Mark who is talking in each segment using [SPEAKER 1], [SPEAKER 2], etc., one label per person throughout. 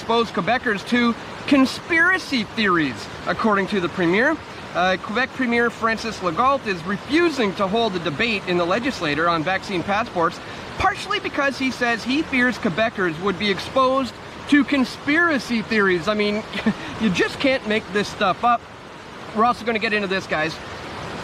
[SPEAKER 1] expose Quebecers to conspiracy theories, according to the Premier. Quebec Premier Francis Legault is refusing to hold a debate in the legislature on vaccine passports, partially because he says he fears Quebecers would be exposed to conspiracy theories. I mean, you just can't make this stuff up. We're also going to get into this, guys.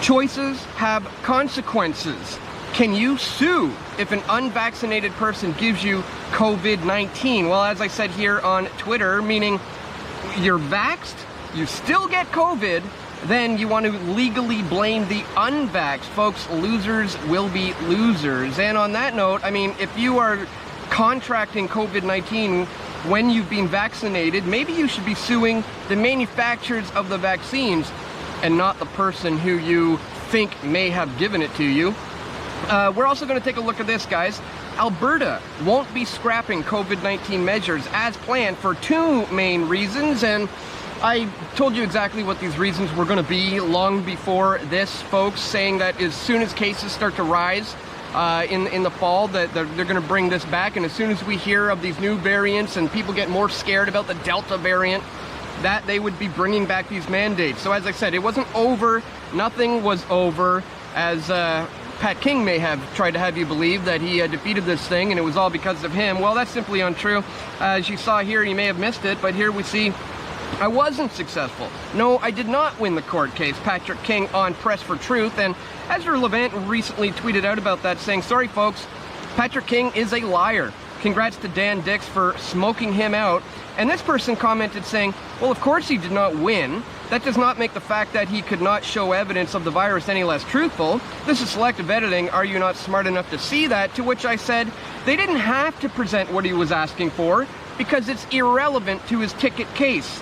[SPEAKER 1] Choices have consequences. Can you sue if an unvaccinated person gives you COVID-19? Well, as I said here on Twitter, meaning you're vaxxed, you still get COVID, then you want to legally blame the unvaxxed. Folks, losers will be losers. And on that note, I mean, if you are contracting COVID-19 when you've been vaccinated, maybe you should be suing the manufacturers of the vaccines and not the person who you think may have given it to you. We're also going to take a look at this, guys. Alberta won't be scrapping COVID-19 measures as planned for two main reasons, and I told you exactly what these reasons were going to be long before this, folks, saying that as soon as cases start to rise in the fall, that they're going to bring this back, and as soon as we hear of these new variants and people get more scared about the Delta variant, that they would be bringing back these mandates. So as I said, it wasn't over. Nothing was over, as Pat King may have tried to have you believe that he defeated this thing and it was all because of him. Well, that's simply untrue. As you saw here, you may have missed it, but here we see I wasn't successful. No, I did not win the court case. Patrick King on Press for Truth, and Ezra Levant recently tweeted out about that, saying, sorry folks, Patrick King is a liar. Congrats to Dan Dix for smoking him out. And this person commented saying, well, of course he did not win. That does not make the fact that he could not show evidence of the virus any less truthful. This is selective editing. Are you not smart enough to see that? To which I said, they didn't have to present what he was asking for because it's irrelevant to his ticket case.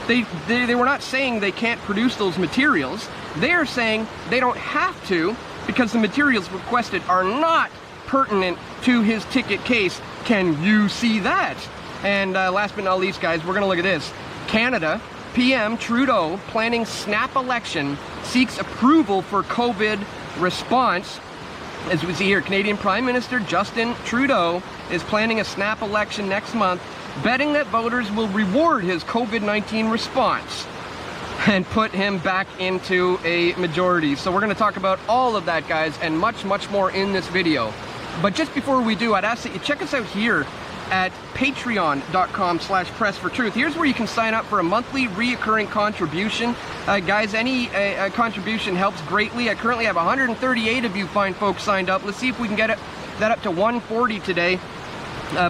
[SPEAKER 1] They were not saying they can't produce those materials. They are saying they don't have to because the materials requested are not pertinent to his ticket case. Can you see that? And last but not least, guys, we're going to look at this. Canada, PM Trudeau planning snap election, seeks approval for COVID response. As we see here, Canadian Prime Minister Justin Trudeau is planning a snap election next month, betting that voters will reward his COVID-19 response and put him back into a majority. So we're going to talk about all of that, guys, and much, much more in this video. But just before we do, I'd ask that you check us out here at patreon.com/pressfortruth. Here's where you can sign up for a monthly reoccurring contribution. Guys, any contribution helps greatly. I currently have 138 of you fine folks signed up. Let's see if we can get that up to 140 today.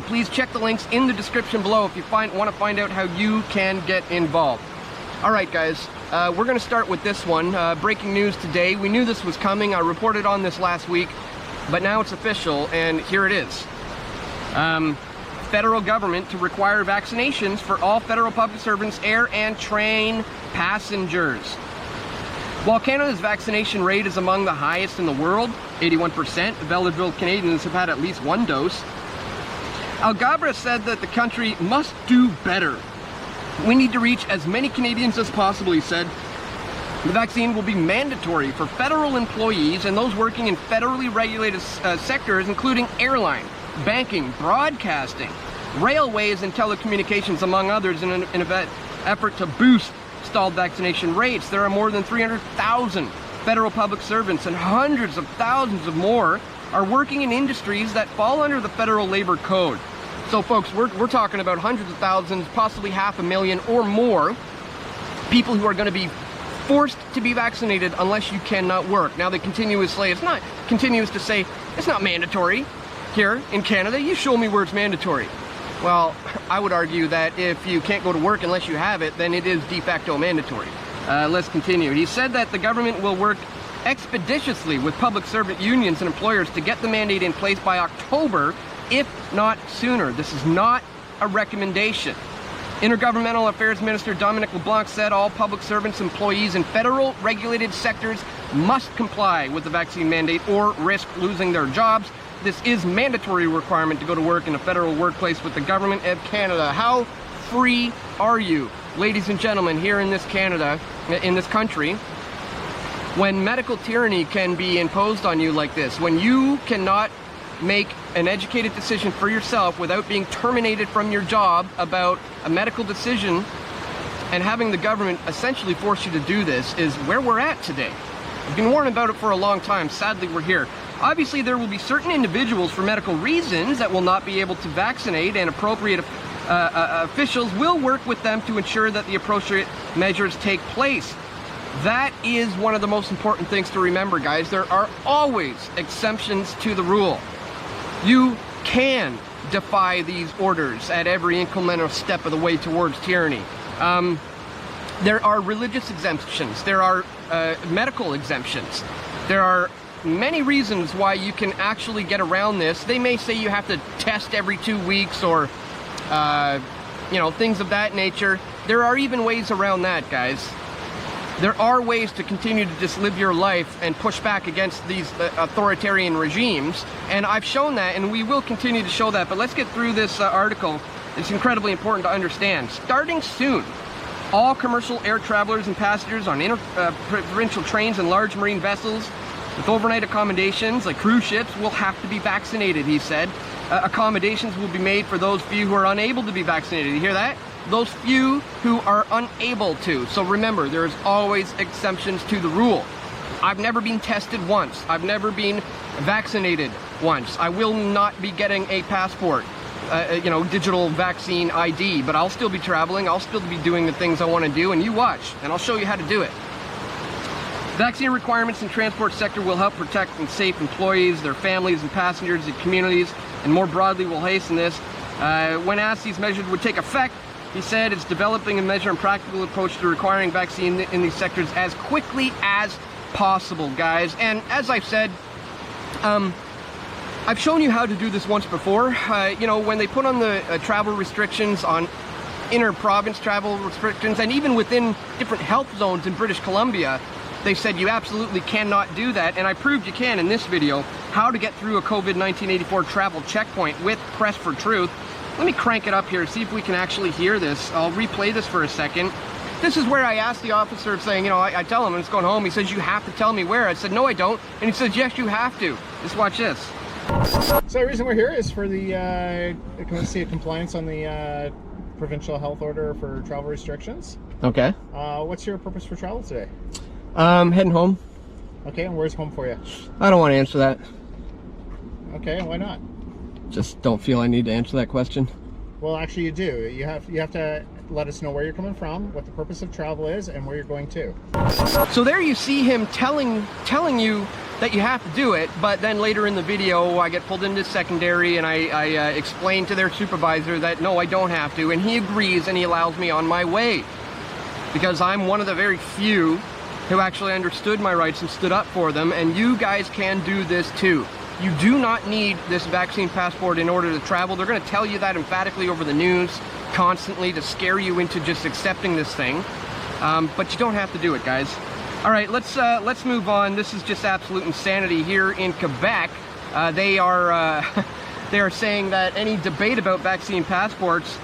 [SPEAKER 1] Please check the links in the description below if you want to find out how you can get involved. All right, guys, we're going to start with this one. Breaking news today. We knew this was coming. I reported on this last week, but now it's official, and here it is. Federal government to require vaccinations for all federal public servants, air and train passengers. While Canada's vaccination rate is among the highest in the world, 81% of eligible Canadians have had at least one dose, Algabra said that the country must do better. We need to reach as many Canadians as possible, he said. The vaccine will be mandatory for federal employees and those working in federally regulated sectors, including airline, banking, broadcasting, railways, and telecommunications, among others, in an effort to boost stalled vaccination rates. There are more than 300,000 federal public servants, and hundreds of thousands of more are working in industries that fall under the federal labor code. So folks, we're talking about hundreds of thousands, possibly 500,000 or more people who are going to be forced to be vaccinated unless you cannot work. Now they continues to say it's not mandatory here in Canada. You show me where it's mandatory. Well, I would argue that if you can't go to work unless you have it, then it is de facto mandatory. Let's continue. He said that the government will work expeditiously with public servant unions and employers to get the mandate in place by October, if not sooner. This is not a recommendation. Intergovernmental Affairs Minister Dominic LeBlanc said all public servants, employees in federal regulated sectors must comply with the vaccine mandate or risk losing their jobs. This is a mandatory requirement to go to work in a federal workplace with the government of Canada. How free are you, ladies and gentlemen, here in this Canada, in this country, when medical tyranny can be imposed on you like this, when you cannot make an educated decision for yourself without being terminated from your job about a medical decision and having the government essentially force you to do this is where we're at today. I've been warned about it for a long time. Sadly, we're here. Obviously, there will be certain individuals for medical reasons that will not be able to vaccinate, and appropriate officials will work with them to ensure that the appropriate measures take place. That is one of the most important things to remember, guys. There are always exceptions to the rule. You can defy these orders at every incremental step of the way towards tyranny. There are religious exemptions. There are medical exemptions. There are many reasons why you can actually get around this. They may say you have to test every 2 weeks or, you know, things of that nature. There are even ways around that, guys. There are ways to continue to just live your life and push back against these authoritarian regimes. And I've shown that, and we will continue to show that. But let's get through this article. It's incredibly important to understand. Starting soon, all commercial air travelers and passengers on provincial trains and large marine vessels with overnight accommodations like cruise ships will have to be vaccinated, he said. Accommodations will be made for those few who are unable to be vaccinated. You hear that? Those few who are unable to. So remember, there's always exemptions to the rule. I've never been tested once. I've never been vaccinated once. I will not be getting a passport, you know, digital vaccine ID, but I'll still be traveling. I'll still be doing the things I want to do, and you watch, and I'll show you how to do it. Vaccine requirements in transport sector will help protect and safe employees, their families and passengers and communities, and more broadly will hasten this. When asked these measures would take effect, he said it's developing a measure and practical approach to requiring vaccine in these sectors as quickly as possible, guys. And as I've said, I've shown you how to do this once before. You know, when they put on the travel restrictions on inter-province travel restrictions, and even within different health zones in British Columbia, they said you absolutely cannot do that. And I proved you can in this video, how to get through a COVID-19 84 travel checkpoint with Press for Truth. Let me crank it up here, see if we can actually hear this. I'll replay this for a second. This is where I asked the officer, saying, you know, I tell him when it's going home, he says, you have to tell me where. I said, no, I don't. And he says, yes, you have to. Just watch this.
[SPEAKER 2] So the reason we're here is for the compliance on the provincial health order for travel restrictions.
[SPEAKER 1] Okay.
[SPEAKER 2] What's your purpose for travel today?
[SPEAKER 1] Heading home.
[SPEAKER 2] Okay, and where's home for you?
[SPEAKER 1] I don't want to answer that.
[SPEAKER 2] Okay, and why not?
[SPEAKER 1] Just don't feel I need to answer that question.
[SPEAKER 2] Well, actually you do. You have to let us know where you're coming from, what the purpose of travel is, and where you're going to.
[SPEAKER 1] So there you see him telling you that you have to do it, but then later in the video I get pulled into secondary and I explain to their supervisor that no, I don't have to, and he agrees and he allows me on my way. Because I'm one of the very few who actually understood my rights and stood up for them, and you guys can do this too. You do not need this vaccine passport in order to travel. They're going to tell you that emphatically over the news constantly to scare you into just accepting this thing. But you don't have to do it, guys. All right, let's move on. This is just absolute insanity here in Quebec. They are saying that any debate about vaccine passports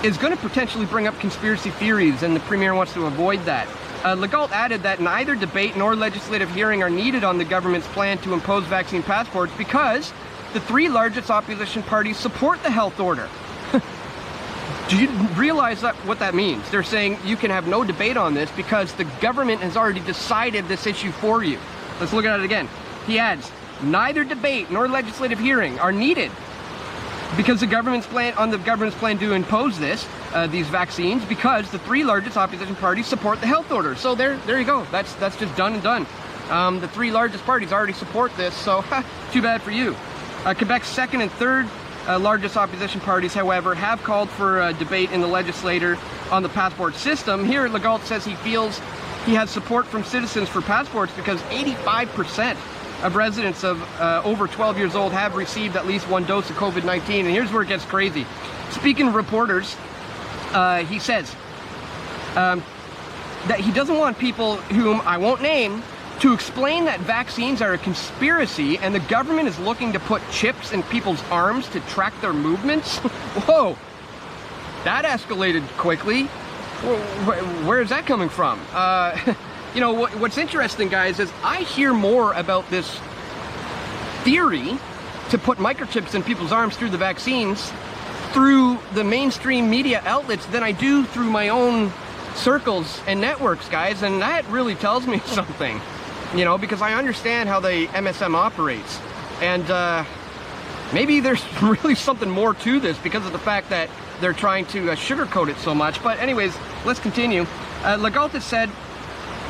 [SPEAKER 1] is going to potentially bring up conspiracy theories, and the Premier wants to avoid that. Legault added that neither debate nor legislative hearing are needed on the government's plan to impose vaccine passports because the three largest opposition parties support the health order. Do you realize what that means? They're saying you can have no debate on this because the government has already decided this issue for you. Let's look at it again. He adds, neither debate nor legislative hearing are needed because the government's plan to impose these vaccines, because the three largest opposition parties support the health order. So there you go. That's just done and done. The three largest parties already support this, so too bad for you. Quebec's second and third largest opposition parties, however, have called for a debate in the legislature on the passport system. Here, Legault says he feels he has support from citizens for passports because 85% of residents of over 12 years old have received at least one dose of COVID-19. And here's where it gets crazy. Speaking of reporters, he says that he doesn't want people whom I won't name to explain that vaccines are a conspiracy and the government is looking to put chips in people's arms to track their movements. Whoa, that escalated quickly. Where is that coming from? You know, what's interesting, guys, is I hear more about this theory to put microchips in people's arms through the vaccines, through the mainstream media outlets, than I do through my own circles and networks, guys. And that really tells me something, you know, because I understand how the MSM operates. And maybe there's really something more to this because of the fact that they're trying to sugarcoat it so much. But anyways, let's continue. Legault has said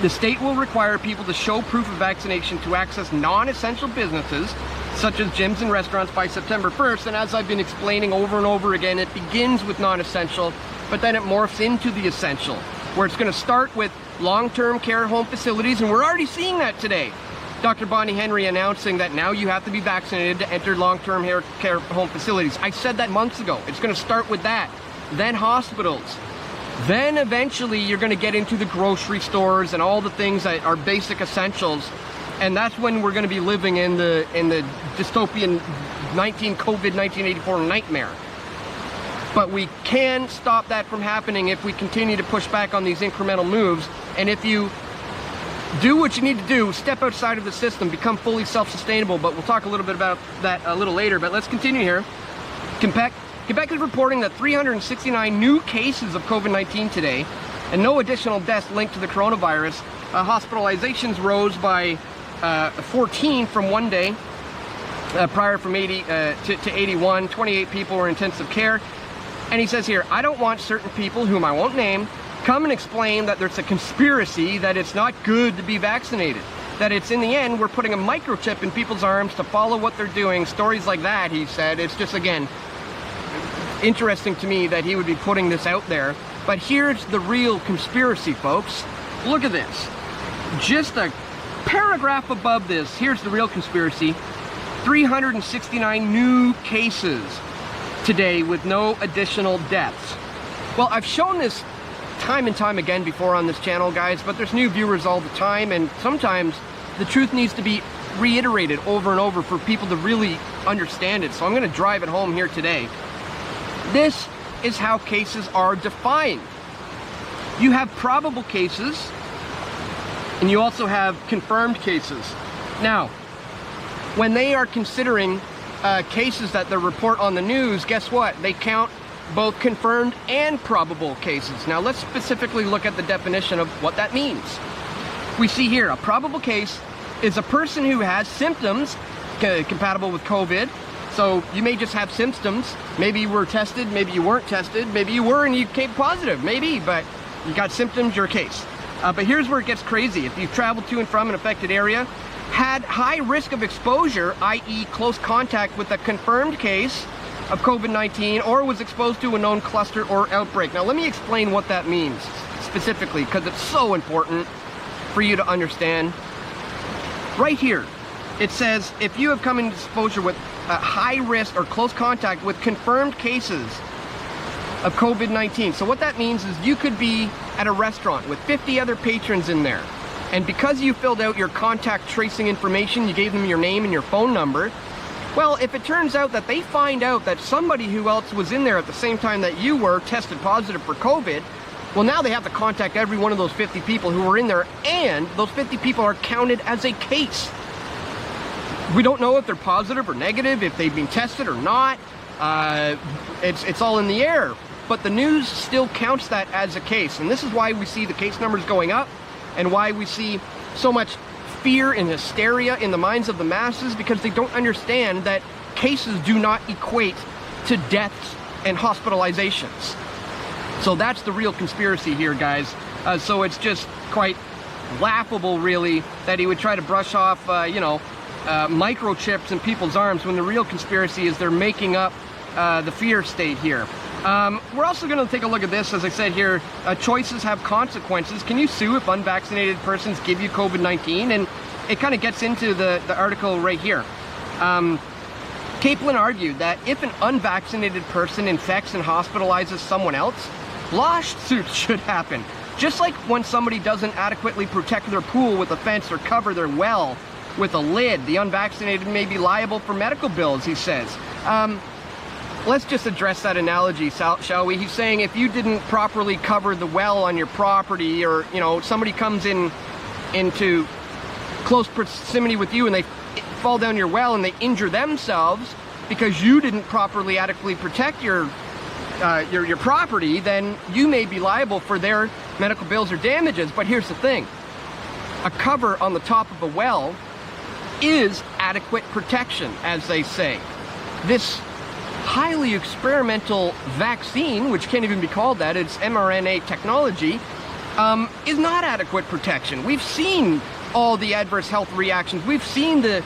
[SPEAKER 1] the state will require people to show proof of vaccination to access non-essential businesses such as gyms and restaurants by September 1st. And as I've been explaining over and over again, it begins with non-essential, but then it morphs into the essential, where it's going to start with long-term care home facilities, and we're already seeing that today. Dr. Bonnie Henry announcing that now you have to be vaccinated to enter long-term care home facilities. I said that months ago. It's going to start with that, then hospitals. Then eventually you're going to get into the grocery stores and all the things that are basic essentials. And that's when we're going to be living in the dystopian COVID 1984 nightmare. But we can stop that from happening if we continue to push back on these incremental moves. And if you do what you need to do, step outside of the system, become fully self-sustainable. But we'll talk a little bit about that a little later. But let's continue here. Quebec is reporting that 369 new cases of COVID-19 today, and no additional deaths linked to the coronavirus. Hospitalizations rose by 14 from one day prior, from 80 to 81. 28 people were in intensive care. And he says here, I don't want certain people, whom I won't name, come and explain that there's a conspiracy, that it's not good to be vaccinated, that it's, in the end, we're putting a microchip in people's arms to follow what they're doing. Stories like that, he said. It's just, again, interesting to me that he would be putting this out there. But here's the real conspiracy, folks. Look at this. Just a paragraph above this, here's the real conspiracy. 369 new cases today with no additional deaths. Well, I've shown this time and time again before on this channel, guys, but there's new viewers all the time, and sometimes the truth needs to be reiterated over and over for people to really understand it. So I'm going to drive it home here today. This is how cases are defined. You have probable cases, and you also have confirmed cases. Now, when they are considering cases that they report on the news, guess what? They count both confirmed and probable cases. Now, let's specifically look at the definition of what that means. We see here, a probable case is a person who has symptoms compatible with COVID. So you may just have symptoms. Maybe you were tested, maybe you weren't tested, maybe you were and you came positive, maybe, but you got symptoms, you're a case. But here's where it gets crazy. If you've traveled to and from an affected area, had high risk of exposure, i.e. close contact with a confirmed case of COVID-19, or was exposed to a known cluster or outbreak. Now let me explain what that means specifically, because it's so important for you to understand. Right here, it says if you have come into exposure with high risk or close contact with confirmed cases of COVID-19. So what that means is you could be at a restaurant with 50 other patrons in there, and because you filled out your contact tracing information, you gave them your name and your phone number. Well, if it turns out that they find out that somebody who else was in there at the same time that you were tested positive for COVID, well, now they have to contact every one of those 50 people who were in there, and those 50 people are counted as a case. We don't know if they're positive or negative, if they've been tested or not. It's all in the air. But the news still counts that as a case. And this is why we see the case numbers going up, and why we see so much fear and hysteria in the minds of the masses, because they don't understand that cases do not equate to deaths and hospitalizations. So that's the real conspiracy here, guys. So it's just quite laughable, really, that he would try to brush off, microchips in people's arms, when the real conspiracy is they're making up the fear state here. We're also going to take a look at this. As I said here, choices have consequences. Can you sue if unvaccinated persons give you COVID-19? And it kind of gets into the article right here. Kaplan argued that if an unvaccinated person infects and hospitalizes someone else, lawsuits should happen. Just like when somebody doesn't adequately protect their pool with a fence or cover their well with a lid, the unvaccinated may be liable for medical bills, he says. Let's just address that analogy, shall we? He's saying if you didn't properly cover the well on your property, or somebody comes into close proximity with you and they fall down your well and they injure themselves because you didn't properly adequately protect your property, then you may be liable for their medical bills or damages. But here's the thing. A cover on the top of a well is adequate protection, as they say. This highly experimental vaccine, which can't even be called that, it's mRNA technology, is not adequate protection. We've seen all the adverse health reactions. We've seen the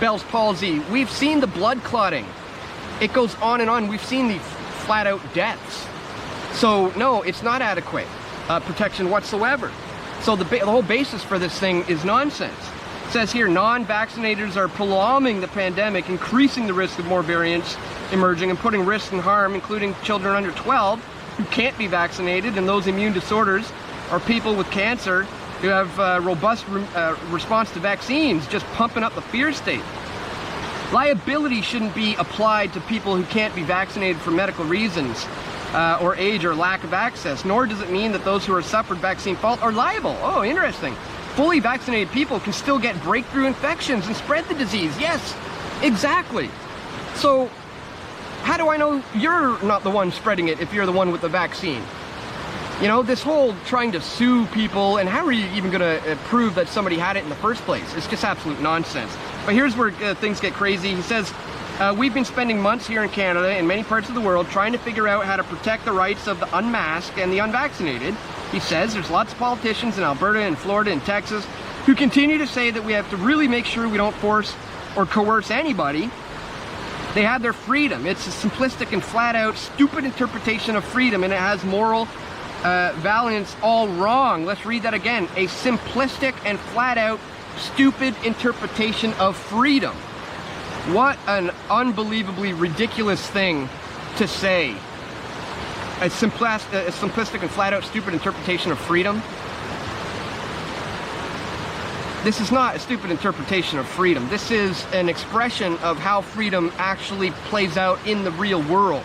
[SPEAKER 1] Bell's palsy. We've seen the blood clotting. It goes on and on. We've seen the flat out deaths. So no, it's not adequate protection whatsoever. So the whole basis for this thing is nonsense. It says here, non-vaccinators are prolonging the pandemic, increasing the risk of more variants emerging and putting risk and harm, including children under 12 who can't be vaccinated, and those immune disorders, or people with cancer who have robust response to vaccines, just pumping up the fear state. Liability shouldn't be applied to people who can't be vaccinated for medical reasons, or age or lack of access, nor does it mean that those who have suffered vaccine fault are liable. Oh, interesting. Fully vaccinated people can still get breakthrough infections and spread the disease. Yes, exactly. So how do I know you're not the one spreading it if you're the one with the vaccine? You know, this whole trying to sue people, and how are you even going to prove that somebody had it in the first place? It's just absolute nonsense. But here's where things get crazy. He says, we've been spending months here in Canada and many parts of the world trying to figure out how to protect the rights of the unmasked and the unvaccinated. He says there's lots of politicians in Alberta and Florida and Texas who continue to say that we have to really make sure we don't force or coerce anybody. They have their freedom. It's a simplistic and flat out stupid interpretation of freedom, and it has moral valence all wrong. Let's read that again. A simplistic and flat out stupid interpretation of freedom. What an unbelievably ridiculous thing to say. A simplistic and flat out stupid interpretation of freedom. This is not a stupid interpretation of freedom. This is an expression of how freedom actually plays out in the real world.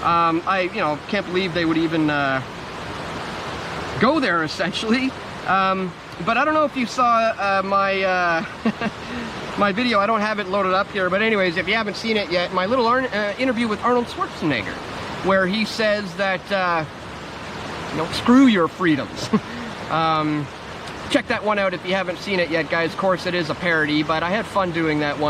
[SPEAKER 1] I can't believe they would even go there, essentially. But I don't know if you saw my my video. I don't have it loaded up here, but anyways, if you haven't seen it yet, my little interview with Arnold Schwarzenegger, where he says that screw your freedoms. Check that one out if you haven't seen it yet, guys. Of course, it is a parody, but I had fun doing that one.